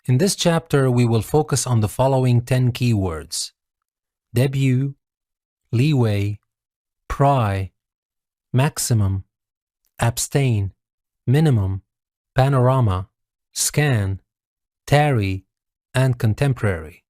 In this chapter, we will focus on the following 10 keywords: debut, leeway, pry, maximum, abstain, minimum, panorama, scan, tarry, and contemporary.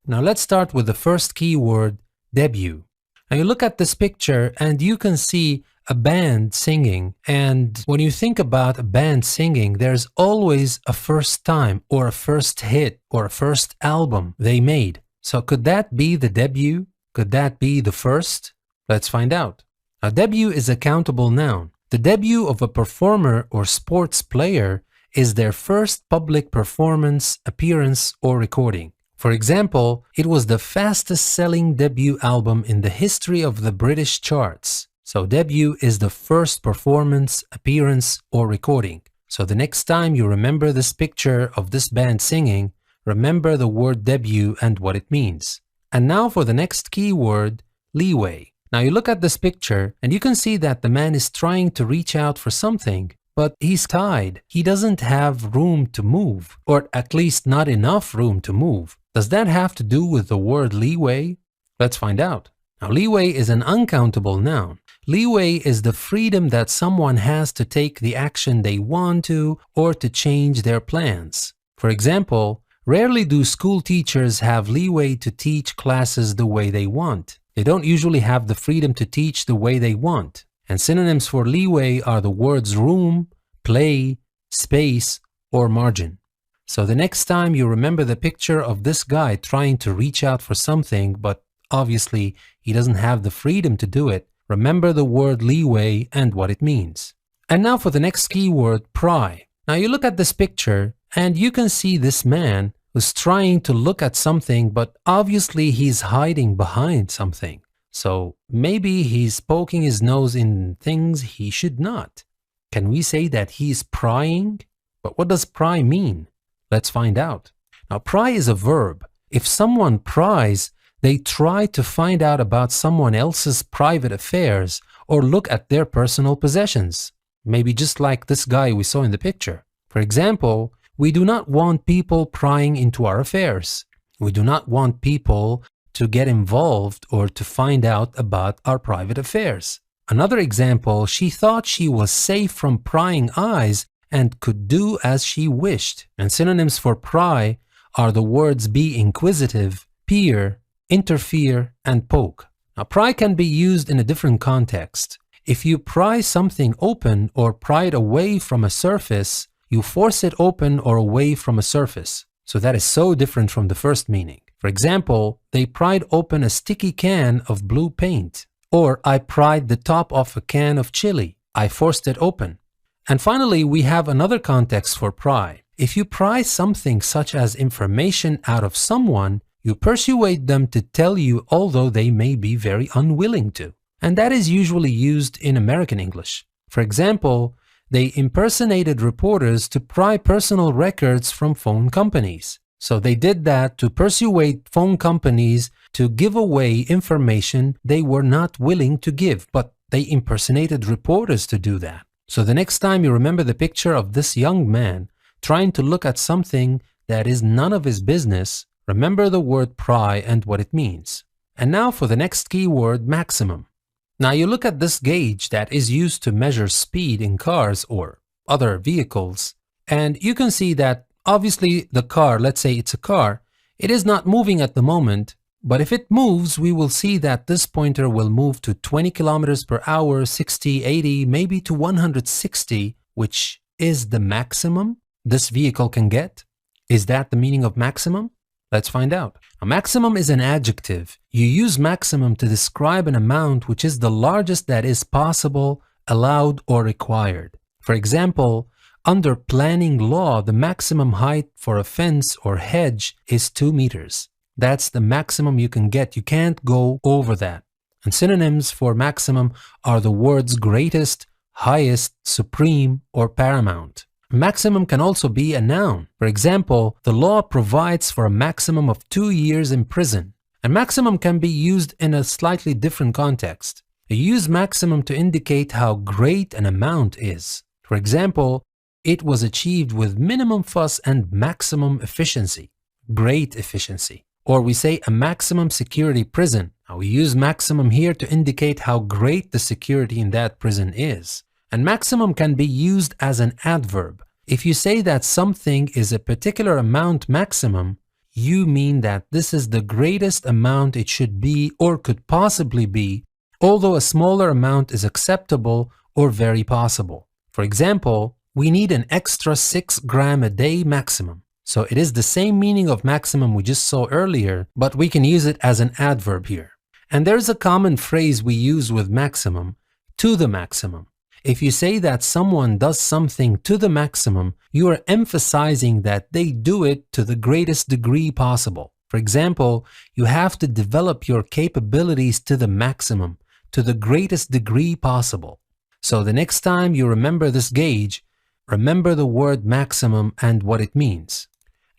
Now let's start with the first keyword, debut. Now you look at this picture and you can see a band singing, and when you think about a band singing, there's always a first time or a first hit or a first album they made. So could that be the debut? Could that be the first? Let's find out. Now debut is a countable noun. The debut of a performer or sports player is their first public performance, appearance, or recording. For example, it was the fastest selling debut album in the history of the British charts. So debut is the first performance, appearance, or recording. So the next time you remember this picture of this band singing, remember the word debut and what it means. And now for the next keyword, leeway. Now you look at this picture and you can see that the man is trying to reach out for something, but he's tied. He doesn't have room to move, or at least not enough room to move. Does that have to do with the word leeway? Let's find out. Now, leeway is an uncountable noun. Leeway is the freedom that someone has to take the action they want to or to change their plans. For example, rarely do school teachers have leeway to teach classes the way they want. They don't usually have the freedom to teach the way they want. And synonyms for leeway are the words room, play, space, or margin. So the next time you remember the picture of this guy trying to reach out for something, but obviously he doesn't have the freedom to do it, remember the word leeway and what it means. And now for the next keyword, pry. Now you look at this picture and you can see this man who's trying to look at something, but obviously he's hiding behind something. So maybe he's poking his nose in things he should not. Can we say that he's prying? But what does pry mean? Let's find out. Now, pry is a verb. If someone pries, they try to find out about someone else's private affairs or look at their personal possessions. Maybe just like this guy we saw in the picture. For example, we do not want people prying into our affairs. We do not want people to get involved or to find out about our private affairs. Another example, she thought she was safe from prying eyes and could do as she wished. And synonyms for pry are the words be inquisitive, peer, interfere, and poke. Now, pry can be used in a different context. If you pry something open or pry it away from a surface, you force it open or away from a surface. So that is so different from the first meaning. For example, they pried open a sticky can of blue paint. Or I pried the top off a can of chili. I forced it open. And finally, we have another context for pry. If you pry something such as information out of someone, you persuade them to tell you although they may be very unwilling to. And that is usually used in American English. For example, they impersonated reporters to pry personal records from phone companies. So they did that to persuade phone companies to give away information they were not willing to give, but they impersonated reporters to do that. So the next time you remember the picture of this young man trying to look at something that is none of his business, remember the word pry and what it means. And now for the next keyword, maximum. Now you look at this gauge that is used to measure speed in cars or other vehicles, and you can see that obviously the car, let's say it's a car, it is not moving at the moment, but if it moves, we will see that this pointer will move to 20 kilometers per hour, 60, 80, maybe to 160, which is the maximum this vehicle can get. Is that the meaning of maximum? Let's find out. A maximum is an adjective. You use maximum to describe an amount which is the largest that is possible, allowed, or required. For example, under planning law, the maximum height for a fence or hedge is 2 meters. That's the maximum you can get. You can't go over that. And synonyms for maximum are the words greatest, highest, supreme, or paramount. Maximum can also be a noun. For example, the law provides for a maximum of 2 years in prison. And maximum can be used in a slightly different context. You use maximum to indicate how great an amount is. For example, it was achieved with minimum fuss and maximum efficiency, great efficiency. Or we say a maximum security prison. Now we use maximum here to indicate how great the security in that prison is. And maximum can be used as an adverb. If you say that something is a particular amount maximum, you mean that this is the greatest amount it should be or could possibly be, although a smaller amount is acceptable or very possible. For example, we need an extra 6 gram a day maximum. So it is the same meaning of maximum we just saw earlier, but we can use it as an adverb here. And there's a common phrase we use with maximum, to the maximum. If you say that someone does something to the maximum, you are emphasizing that they do it to the greatest degree possible. For example, you have to develop your capabilities to the maximum, to the greatest degree possible. So the next time you remember this gauge, remember the word maximum and what it means.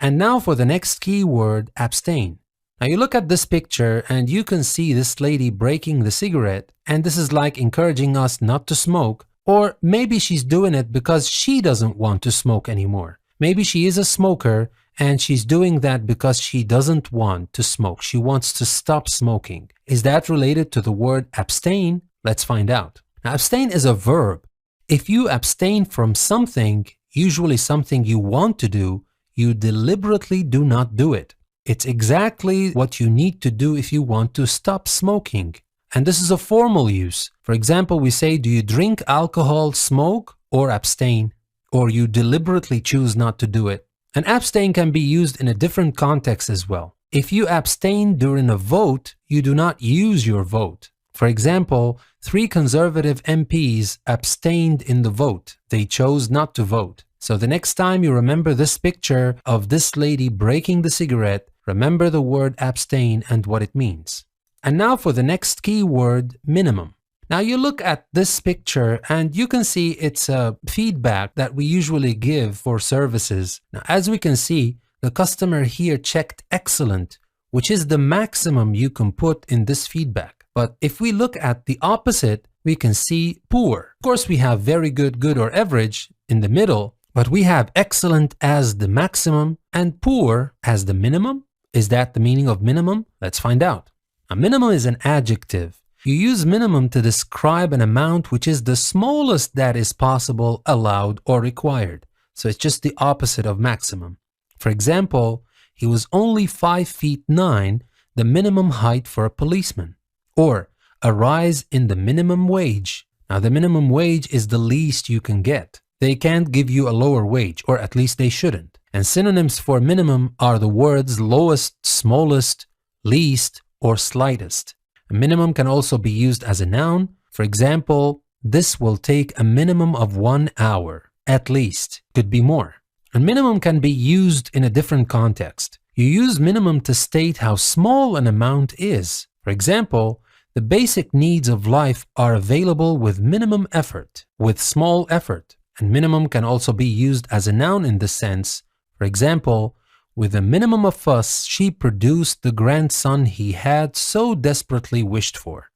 And now for the next key word, abstain. Now you look at this picture and you can see this lady breaking the cigarette, and this is like encouraging us not to smoke. Or maybe she's doing it because she doesn't want to smoke anymore. Maybe she is a smoker and she's doing that because she doesn't want to smoke. She wants to stop smoking. Is that related to the word abstain? Let's find out. Now, abstain is a verb. If you abstain from something, usually something you want to do, you deliberately do not do it. It's exactly what you need to do if you want to stop smoking. And this is a formal use. For example, we say, do you drink alcohol, smoke, or abstain? Or you deliberately choose not to do it. And abstain can be used in a different context as well. If you abstain during a vote, you do not use your vote. For example, 3 conservative MPs abstained in the vote. They chose not to vote. So the next time you remember this picture of this lady breaking the cigarette, remember the word abstain and what it means. And now for the next key word, minimum. Now you look at this picture and you can see it's a feedback that we usually give for services. Now, as we can see, the customer here checked excellent, which is the maximum you can put in this feedback. But if we look at the opposite, we can see poor. Of course, we have very good, good, or average in the middle, but we have excellent as the maximum and poor as the minimum. Is that the meaning of minimum? Let's find out. A minimum is an adjective. You use minimum to describe an amount which is the smallest that is possible, allowed, or required. So it's just the opposite of maximum. For example, he was only 5 feet 9, the minimum height for a policeman. Or a rise in the minimum wage. Now the minimum wage is the least you can get. They can't give you a lower wage, or at least they shouldn't. And synonyms for minimum are the words lowest, smallest, least, or slightest. A minimum can also be used as a noun. For example, this will take a minimum of 1 hour, at least, could be more. A minimum can be used in a different context. You use minimum to state how small an amount is. For example, the basic needs of life are available with minimum effort, with small effort. And minimum can also be used as a noun in this sense. For example, with a minimum of fuss, she produced the grandson he had so desperately wished for.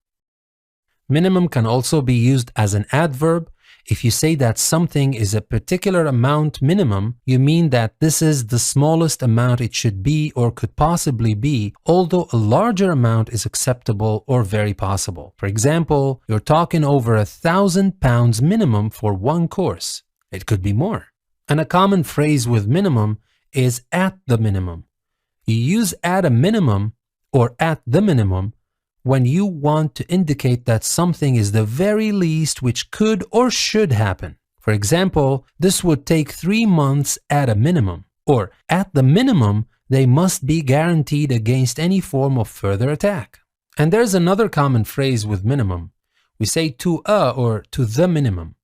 Minimum can also be used as an adverb. If you say that something is a particular amount minimum, you mean that this is the smallest amount it should be or could possibly be, although a larger amount is acceptable or very possible. For example, you're talking over £1,000 minimum for one course. It could be more. And a common phrase with minimum is at the minimum. You use at a minimum or at the minimum when you want to indicate that something is the very least which could or should happen. For example, this would take 3 months at a minimum, or at the minimum, they must be guaranteed against any form of further attack. And there's another common phrase with minimum. We say to a or to the minimum.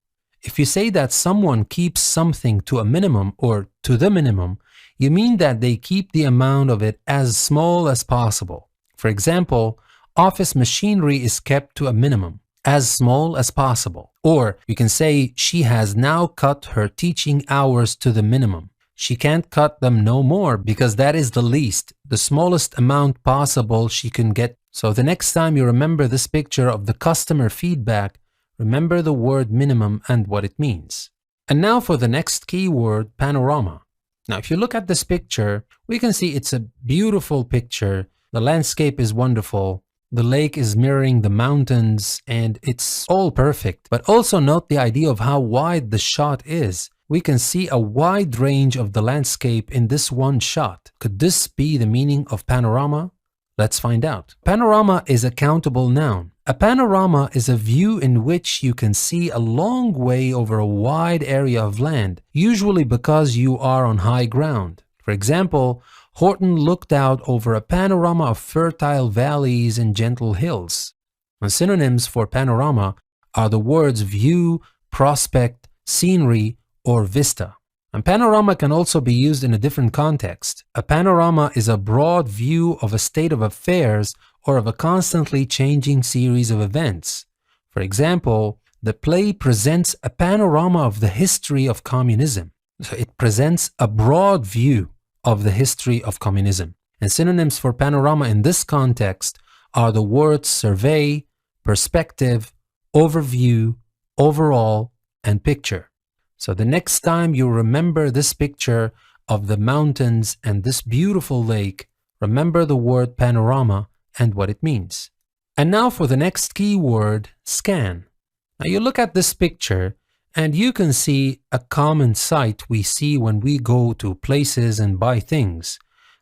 If you say that someone keeps something to a minimum or to the minimum, you mean that they keep the amount of it as small as possible. For example, office machinery is kept to a minimum, as small as possible. Or you can say she has now cut her teaching hours to the minimum. She can't cut them no more because that is the least, the smallest amount possible she can get. So the next time you remember this picture of the customer feedback, remember the word minimum and what it means. And now for the next keyword, panorama. Now, if you look at this picture, we can see it's a beautiful picture. The landscape is wonderful. The lake is mirroring the mountains and it's all perfect. But also note the idea of how wide the shot is. We can see a wide range of the landscape in this one shot. Could this be the meaning of panorama? Let's find out. Panorama is a countable noun. A panorama is a view in which you can see a long way over a wide area of land, usually because you are on high ground. For example, Horton looked out over a panorama of fertile valleys and gentle hills. And synonyms for panorama are the words view, prospect, scenery, or vista. And panorama can also be used in a different context. A panorama is a broad view of a state of affairs or of a constantly changing series of events. For example, the play presents a panorama of the history of communism. So it presents a broad view of the history of communism. And synonyms for panorama in this context are the words survey, perspective, overview, overall, and picture. So the next time you remember this picture of the mountains and this beautiful lake, remember the word panorama and what it means. And now for the next keyword, scan. Now you look at this picture and you can see a common sight we see when we go to places and buy things.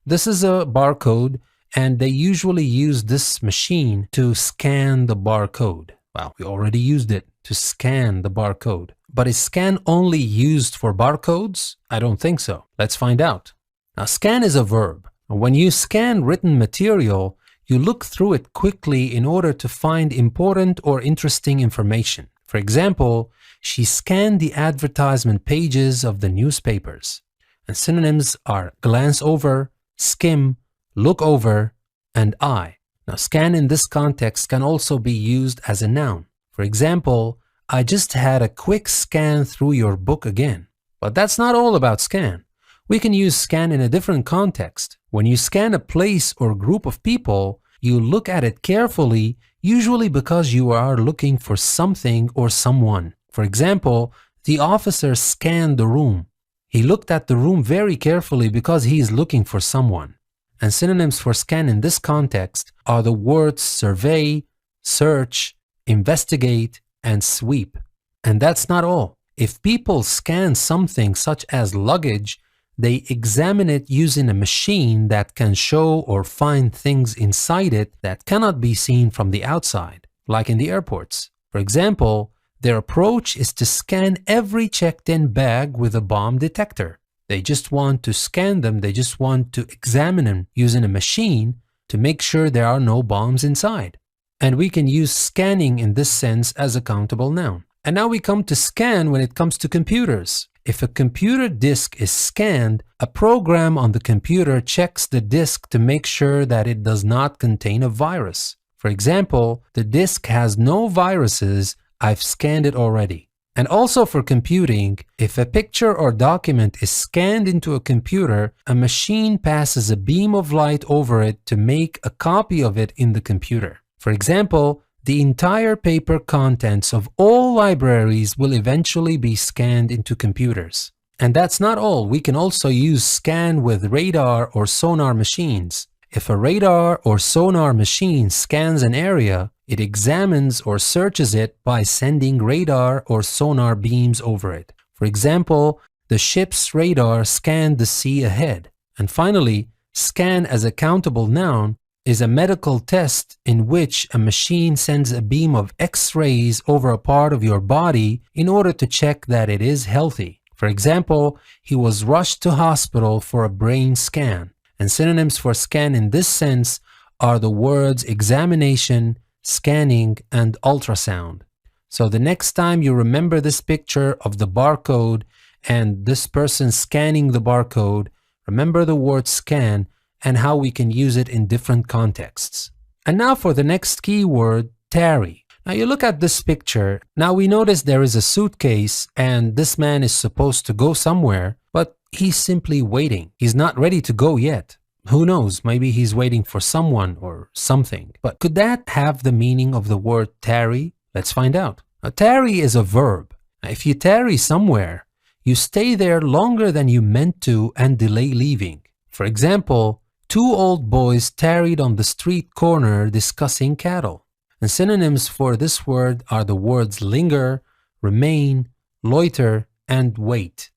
This is a barcode and they usually use this machine to scan the barcode. Well, we already used it to scan the barcode. But is scan only used for barcodes? I don't think so. Let's find out. Now, scan is a verb. When you scan written material, you look through it quickly in order to find important or interesting information. For example, she scanned the advertisement pages of the newspapers. And synonyms are glance over, skim, look over, and eye. Now, scan in this context can also be used as a noun. For example, I just had a quick scan through your book again. But that's not all about scan. We can use scan in a different context. When you scan a place or group of people, you look at it carefully, usually because you are looking for something or someone. For example, the officer scanned the room. He looked at the room very carefully because he is looking for someone. And synonyms for scan in this context are the words survey, search, investigate, and sweep. And that's not all. If people scan something such as luggage, they examine it using a machine that can show or find things inside it that cannot be seen from the outside, like in the airports. For example, their approach is to scan every checked-in bag with a bomb detector. They just want to scan them, they just want to examine them using a machine to make sure there are no bombs inside. And we can use scanning in this sense as a countable noun. And now we come to scan when it comes to computers. If a computer disk is scanned, a program on the computer checks the disk to make sure that it does not contain a virus. For example, the disk has no viruses, I've scanned it already. And also for computing, if a picture or document is scanned into a computer, a machine passes a beam of light over it to make a copy of it in the computer. For example, the entire paper contents of all libraries will eventually be scanned into computers. And that's not all. We can also use scan with radar or sonar machines. If a radar or sonar machine scans an area, it examines or searches it by sending radar or sonar beams over it. For example, the ship's radar scanned the sea ahead. And finally, scan as a countable noun is a medical test in which a machine sends a beam of X-rays over a part of your body in order to check that it is healthy. For example, he was rushed to hospital for a brain scan. And synonyms for scan in this sense are the words examination, scanning, and ultrasound. So the next time you remember this picture of the barcode and this person scanning the barcode, remember the word scan and how we can use it in different contexts. And now for the next keyword, tarry. Now you look at this picture. Now we notice there is a suitcase and this man is supposed to go somewhere, but he's simply waiting. He's not ready to go yet. Who knows, maybe he's waiting for someone or something. But could that have the meaning of the word tarry? Let's find out. Now, tarry is a verb. Now, if you tarry somewhere, You stay there longer than you meant to and delay leaving. For example, two old boys tarried on the street corner discussing cattle. And synonyms for this word are the words linger, remain, loiter, and wait.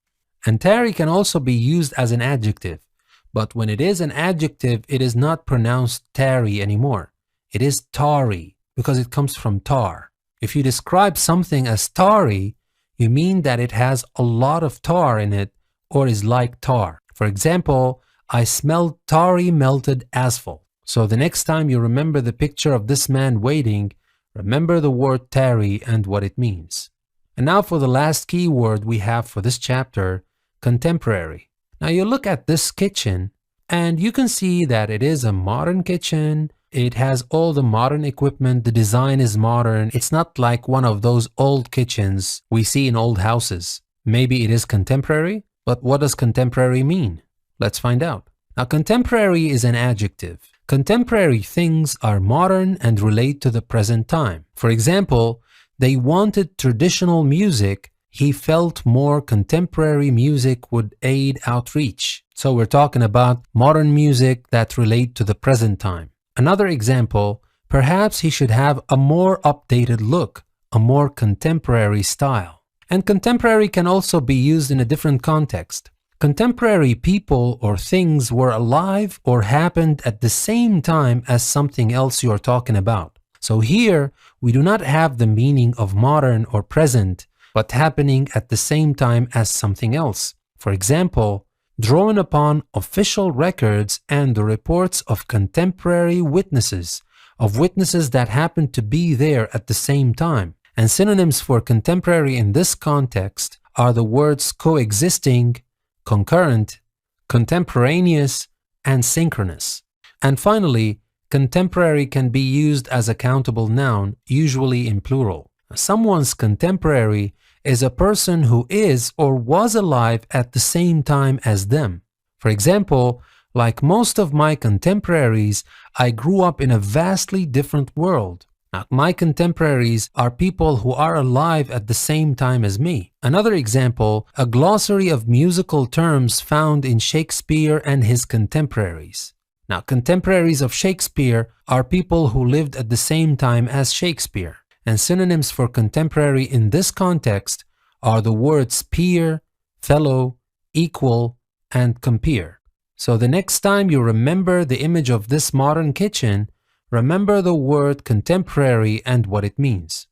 And tarry can also be used as an adjective, but when it is an adjective, it is not pronounced tarry anymore. It is tarry because it comes from tar. If you describe something as tarry, you mean that it has a lot of tar in it or is like tar. For example, I smelled tarry melted asphalt. So the next time you remember the picture of this man waiting, remember the word tarry and what it means. And now for the last key word we have for this chapter, contemporary. Now you look at this kitchen and you can see that it is a modern kitchen. It has all the modern equipment. The design is modern. It's not like one of those old kitchens we see in old houses. Maybe it is contemporary, but what does contemporary mean? Let's find out. Now, contemporary is an adjective. Contemporary things are modern and relate to the present time. For example, they wanted traditional music. He felt more contemporary music would aid outreach. So we're talking about modern music that relate to the present time. Another example, perhaps he should have a more updated look, a more contemporary style. And contemporary can also be used in a different context. Contemporary people or things were alive or happened at the same time as something else you're talking about. So here, we do not have the meaning of modern or present, but happening at the same time as something else. For example, drawing upon official records and the reports of contemporary witnesses, of witnesses that happened to be there at the same time. And synonyms for contemporary in this context are the words coexisting, concurrent, contemporaneous, and synchronous. And finally, contemporary can be used as a countable noun, usually in plural. Someone's contemporary is a person who is or was alive at the same time as them. For example, like most of my contemporaries, I grew up in a vastly different world. Now, my contemporaries are people who are alive at the same time as me. Another example, a glossary of musical terms found in Shakespeare and his contemporaries. Now, contemporaries of Shakespeare are people who lived at the same time as Shakespeare. And synonyms for contemporary in this context are the words peer, fellow, equal, and compere. So the next time you remember the image of this modern kitchen, remember the word contemporary and what it means.